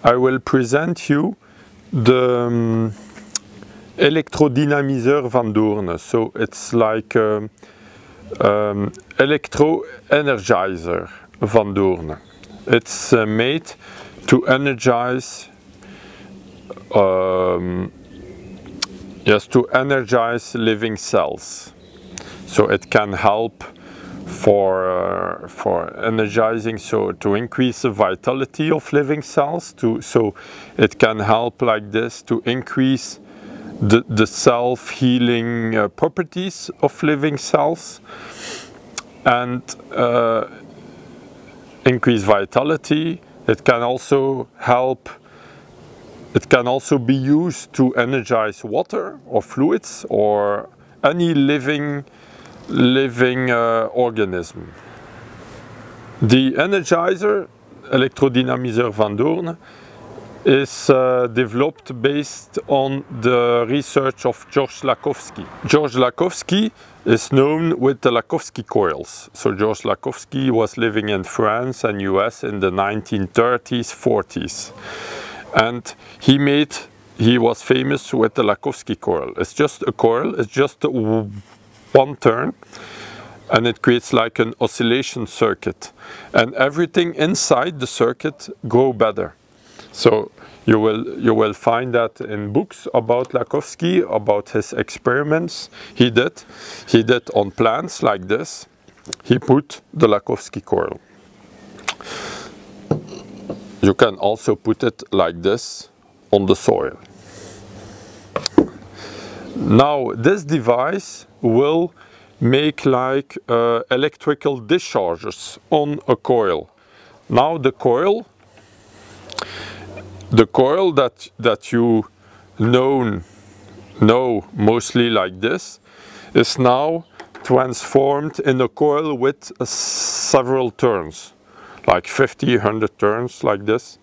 I will present you the Electrodynamiseur Van Doorne. So it's like Electro energizer Van Doorne. It's made to energize living cells. So it can help for energizing, so to increase the vitality of living cells, so it can help like this to increase the self-healing properties of living cells and increase vitality. It can also help, it can also be used to energize water or fluids or any living organism. The energizer, Electrodynamiseur Van Doorne, is developed based on the research of George Lakhovsky. George Lakhovsky is known with the Lakhovsky coils. So George Lakhovsky was living in France and US in the 1930s, 40s. And he was famous with the Lakhovsky coil. It's just a coil, it's just one turn, and it creates like an oscillation circuit. And everything inside the circuit grow better. So you will find that in books about Lakhovsky, about his experiments he did on plants like this. He put the Lakhovsky coil. You can also put it like this on the soil. Now this device will make like electrical discharges on a coil. Now the coil that you know mostly like this is now transformed in a coil with several turns, like 50, 100 turns like this.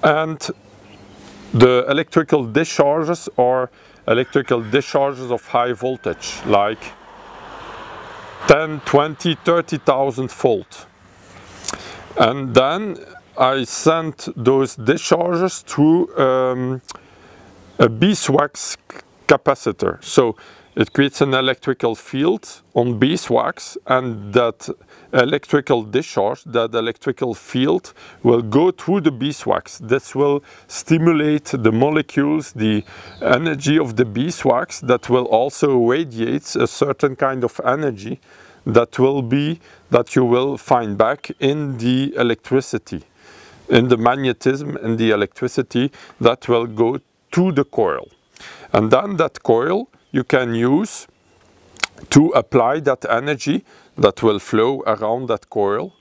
And the electrical discharges are electrical discharges of high voltage, like 10, 20, 30,000 volt. And then I sent those discharges through a beeswax capacitor. So it creates an electrical field on beeswax, and that electrical discharge, that electrical field will go through the beeswax. This will stimulate the molecules, the energy of the beeswax, that will also radiate a certain kind of energy that you will find back in the electricity, in the magnetism and the electricity that will go to the coil. And then that coil you can use to apply that energy that will flow around that coil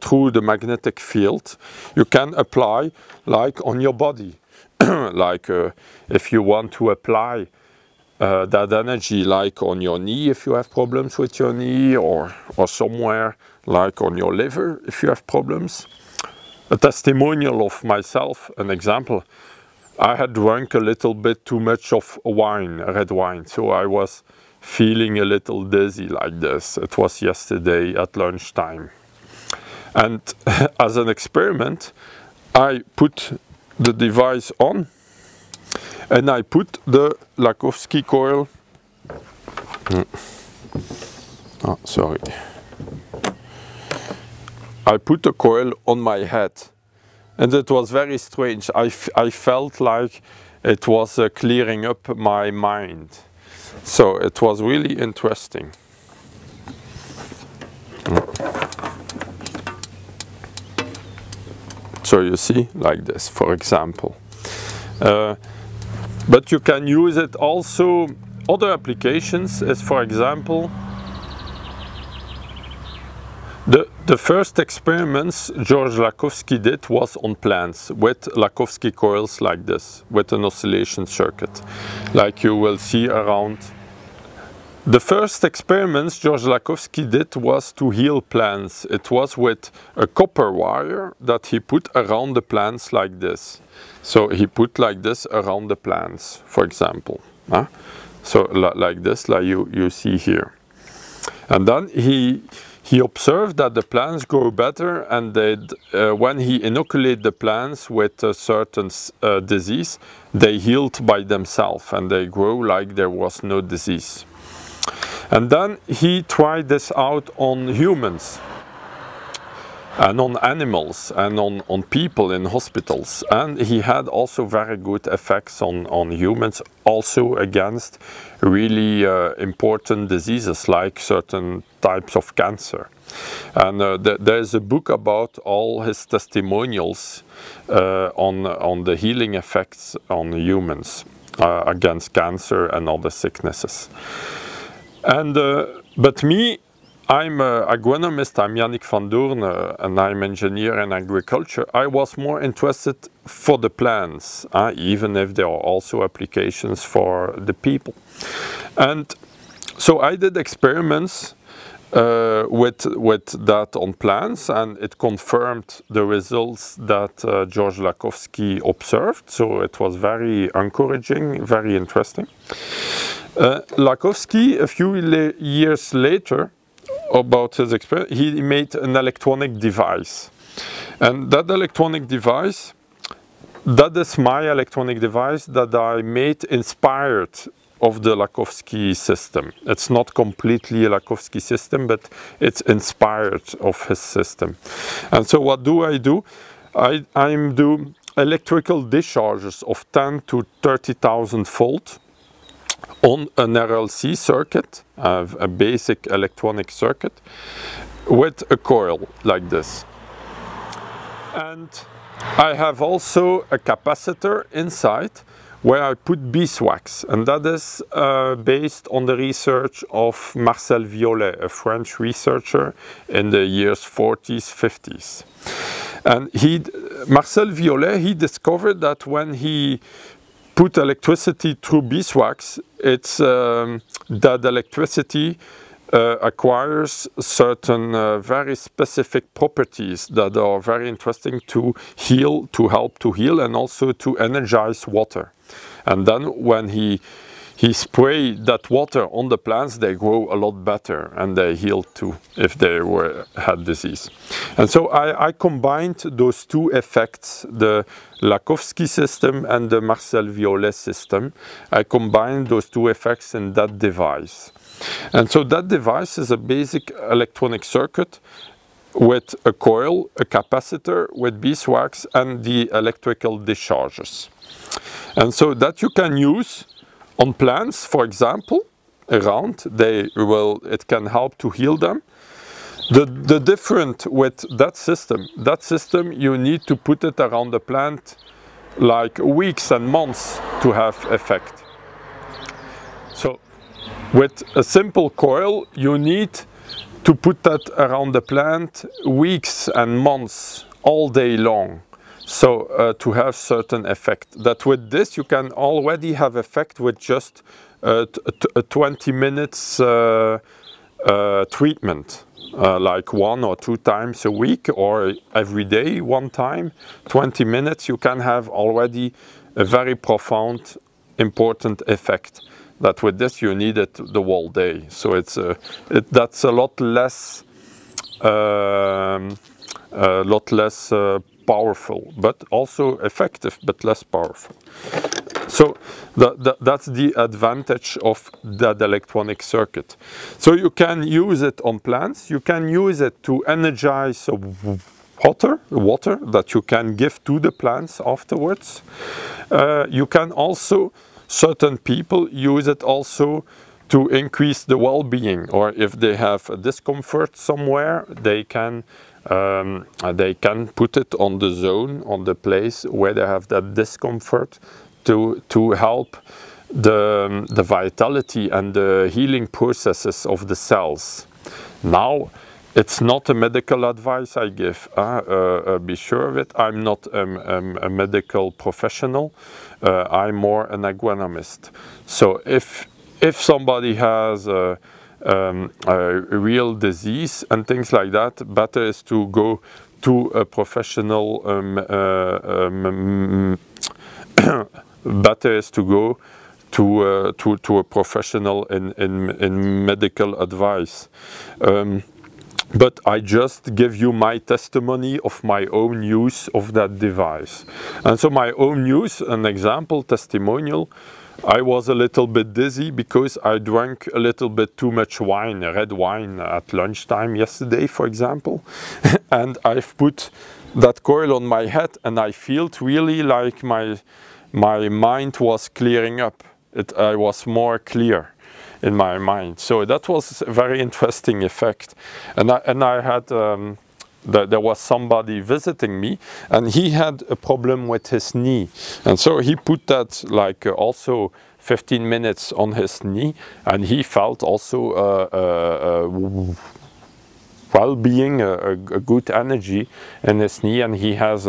through the magnetic field. You can apply like on your body, like if you want to apply that energy like on your knee if you have problems with your knee, or somewhere like on your liver if you have problems. A testimonial of myself, an example. I had drunk a little bit too much of wine, red wine, so I was feeling a little dizzy like this. It was yesterday at lunchtime. And as an experiment, I put the device on and I put the Lakhovsky coil. Oh, sorry. I put the coil on my head. And it was very strange. I felt like it was clearing up my mind. So it was really interesting. So you see, like this, for example. But you can use it also, other applications is, for example, the first experiments George Lakhovsky did was on plants with Lakhovsky coils like this, with an oscillation circuit, like you will see around. The first experiments George Lakhovsky did was to heal plants. It was with a copper wire that he put around the plants like this. So he put like this around the plants, for example. So like this, like you see here. And then he he observed that the plants grow better, and when he inoculated the plants with a certain disease, they healed by themselves and they grow like there was no disease. And then he tried this out on humans and on animals and on people in hospitals, and he had also very good effects on humans, also against really important diseases like certain types of cancer. And there's a book about all his testimonials on the healing effects on humans against cancer and other sicknesses. And but me, I'm an agronomist, I'm Yannick Van Doorne, and I'm engineer in agriculture. I was more interested for the plants, even if there are also applications for the people. And so I did experiments with that on plants, and it confirmed the results that George Lakhovsky observed. So it was very encouraging, very interesting. Lakhovsky, a few years later, about his experiment, he made an electronic device. And that electronic device, that is my electronic device that I made inspired of the Lakhovsky system. It's not completely a Lakhovsky system, but it's inspired of his system. And so what do? I do electrical discharges of 10 to 30,000 volt on an RLC circuit, a basic electronic circuit, with a coil like this. And I have also a capacitor inside where I put beeswax, and that is based on the research of Marcel Violet, a French researcher in the years 40s, 50s. And Marcel Violet, he discovered that when he put electricity through beeswax, it's that electricity acquires certain very specific properties that are very interesting to heal, to help to heal, and also to energize water. And then when he sprayed that water on the plants, they grow a lot better and they heal too if they had disease. And so I combined those two effects, the Lakhovsky system and the Marcel Violet system. I combined those two effects in that device. And so that device is a basic electronic circuit with a coil, a capacitor, with beeswax, and the electrical discharges. And so that you can use on plants, for example, around, it can help to heal them. The different with that system you need to put it around the plant like weeks and months to have effect. So with a simple coil, you need to put that around the plant weeks and months, all day long. So to have certain effect. That with this you can already have effect with just a 20 minutes treatment. Like 1 or 2 times a week or every day, 1 time, 20 minutes, you can have already a very profound, important effect. That with this you need it the whole day. So that's a lot less powerful, but also effective, but less powerful. So that's the advantage of that electronic circuit. So you can use it on plants, you can use it to energize water that you can give to the plants afterwards. You can also, certain people use it also to increase the well-being, or if they have a discomfort somewhere, they can put it on the zone, on the place where they have that discomfort, to help the vitality and the healing processes of the cells. Now, it's not a medical advice I give, be sure of it. I'm not a medical professional, I'm more an agronomist. So if somebody has a real disease and things like that, better is to go to a professional better is to go to a professional in medical advice. but I just give you my testimony of my own use of that device. And so my own use, an example, testimonial, I was a little bit dizzy because I drank a little bit too much wine, red wine at lunchtime yesterday, for example. And I've put that coil on my head and I felt really like my mind was clearing up. I was more clear in my mind. So that was a very interesting effect. And I had, there was somebody visiting me and he had a problem with his knee. And so he put that like also 15 minutes on his knee and he felt also well-being, a good energy in his knee, and he has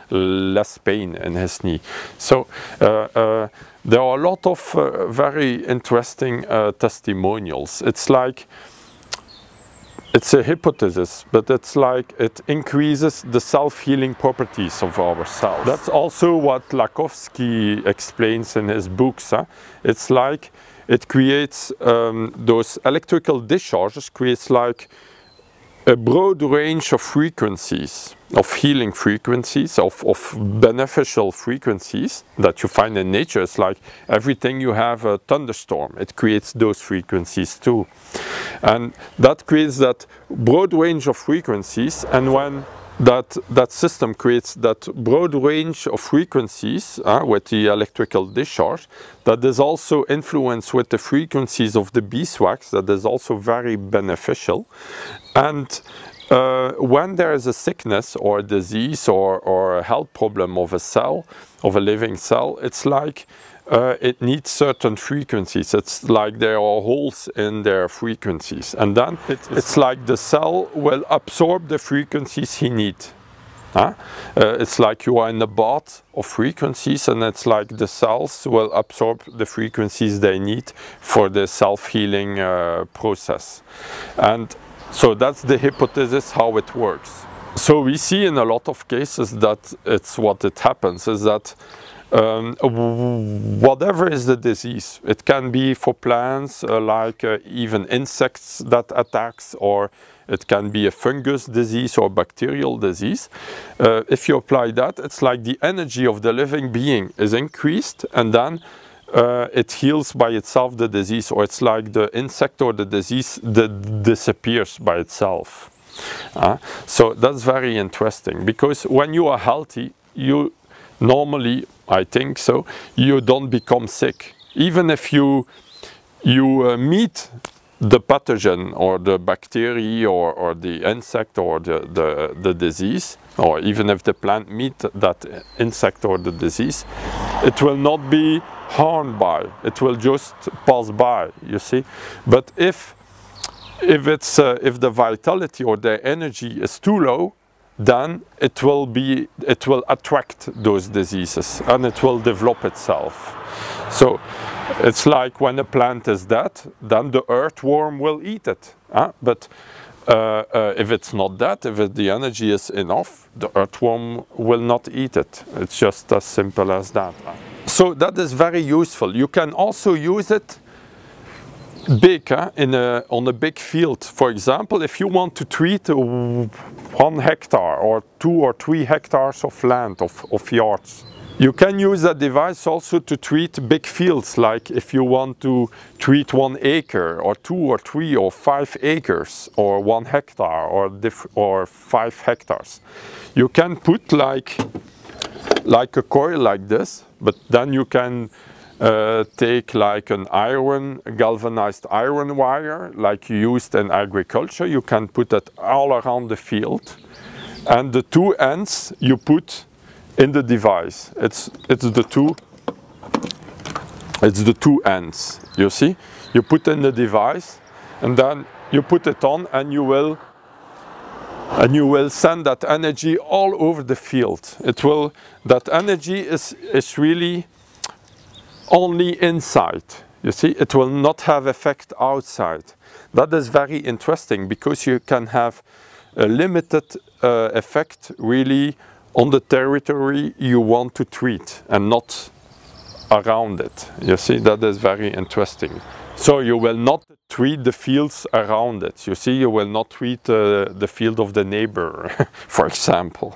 less pain in his knee. So there are a lot of very interesting testimonials. It's like, it's a hypothesis, but it's like it increases the self-healing properties of our cells. That's also what Lakhovsky explains in his books. Huh? It's like it creates those electrical discharges, creates like a broad range of frequencies, of healing frequencies, of beneficial frequencies that you find in nature. It's like everything you have a thunderstorm, it creates those frequencies too. And that creates that broad range of frequencies, and when that system creates that broad range of frequencies with the electrical discharge, that is also influenced with the frequencies of the beeswax, that is also very beneficial. And when there is a sickness or a disease or a health problem of a cell, of a living cell, it's like it needs certain frequencies. It's like there are holes in their frequencies, and then it's like the cell will absorb the frequencies he needs. It's like you are in a bath of frequencies, and it's like the cells will absorb the frequencies they need for the self-healing process. And so that's the hypothesis how it works. So we see in a lot of cases that it's what it happens is that whatever is the disease, it can be for plants like even insects that attacks, or it can be a fungus disease or bacterial disease. If you apply that, it's like the energy of the living being is increased, and then it heals by itself the disease, or it's like the insect or the disease that disappears by itself. So that's very interesting, because when you are healthy, you normally, I think so, you don't become sick. Even if you meet the pathogen or the bacteria or the insect or the disease, or even if the plant meets that insect or the disease, it will not be harmed by, it will just pass by, you see. But if the vitality or the energy is too low, then it will attract those diseases and it will develop itself. So it's like when a plant is dead, then the earthworm will eat it. But if it's not dead, if the energy is enough, the earthworm will not eat it. It's just as simple as that. So that is very useful. You can also use it big, on a big field. For example, if you want to treat 1 hectare or 2 or 3 hectares of land, of yards, you can use that device also to treat big fields, like if you want to treat 1 acre or 2 or 3 or 5 acres or 1 hectare or 5 hectares. You can put like a coil like this, but then you can take like an galvanized iron wire, like you used in agriculture. You can put it all around the field, and the 2 ends you put in the device. It's the two ends. You see, you put in the device, and then you put it on, and you will send that energy all over the field. That energy is really only inside, you see, it will not have effect outside. That is very interesting, because you can have a limited effect really on the territory you want to treat and not around it. You see, that is very interesting. So you will not treat the fields around it. You see, you will not treat the field of the neighbor, for example.